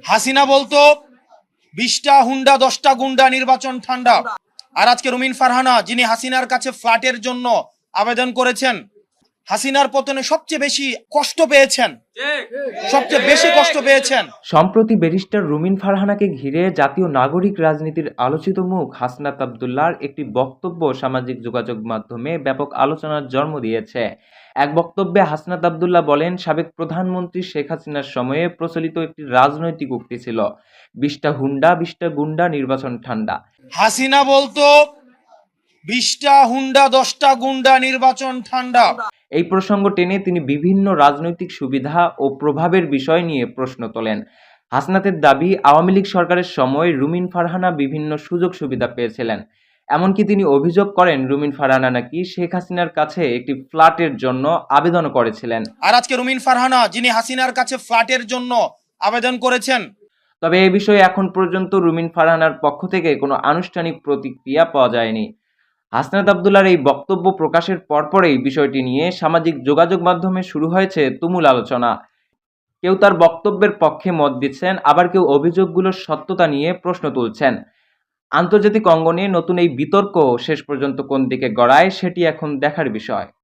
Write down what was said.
হাসিনা বলতো 20টা হুন্ডা 10টা গুন্ডা নির্বাচন ঠান্ডা। আর আজকে রুমিন ফারহানা, যিনি হাসিনার কাছে ফ্ল্যাটের জন্য আবেদন করেছেন, হাসিনার পতনে সবচেয়ে বেশি কষ্ট পেয়েছেন, সম্প্রতি ব্যারিস্টার রুমিন ফারহানাকে ঘিরে জাতীয় নাগরিক রাজনীতির আলোচিত মুখ হাসনাত আবদুল্লাহর একটি বক্তব্য সামাজিক যোগাযোগ মাধ্যমে ব্যাপক আলোচনার জন্ম দিয়েছে। এক বক্তব্যে হাসনাত আবদুল্লাহ বলেন, সাবেক প্রধানমন্ত্রী শেখ হাসিনার সময়ে প্রচলিত একটি রাজনৈতিক উক্তি ছিল, 20টা হুন্ডা 20টা গুন্ডা নির্বাচন ঠান্ডা। হাসিনা বলতো 20টা হুন্ডা 10টা গুন্ডা নির্বাচন ঠান্ডা। এই প্রসঙ্গ টেনে তিনি বিভিন্ন রাজনৈতিক সুবিধা ও প্রভাবের বিষয় নিয়ে প্রশ্ন তোলেন। হাসনাতের দাবি, আওয়ামী লীগ সরকারের সময় রুমিন ফারহানা বিভিন্ন সুযোগ সুবিধা পেয়েছিলেন। এমনকি তিনি অভিযোগ করেন, রুমিন ফারহানা নাকি শেখ হাসিনার কাছে একটি ফ্ল্যাটের জন্য আবেদন করেছিলেন। আর আজকে রুমিন ফারহানা, যিনি হাসিনার কাছে ফ্ল্যাটের জন্য আবেদন করেছেন। তবে এ বিষয়ে এখন পর্যন্ত রুমিন ফারহানার পক্ষ থেকে কোনো আনুষ্ঠানিক প্রতিক্রিয়া পাওয়া যায়নি। হাসনাত আবদুল্লাহর এই বক্তব্য প্রকাশের পরপরই বিষয়টি নিয়ে সামাজিক যোগাযোগ মাধ্যমে শুরু হয়েছে তুমুল আলোচনা। কেউ তার বক্তব্যের পক্ষে মত দিচ্ছেন, আবার কেউ অভিযোগগুলোর সত্যতা নিয়ে প্রশ্ন তুলছেন। আন্তর্জাতিক অঙ্গনে নতুন এই বিতর্ক শেষ পর্যন্ত কোন দিকে গড়ায় সেটি এখন দেখার বিষয়।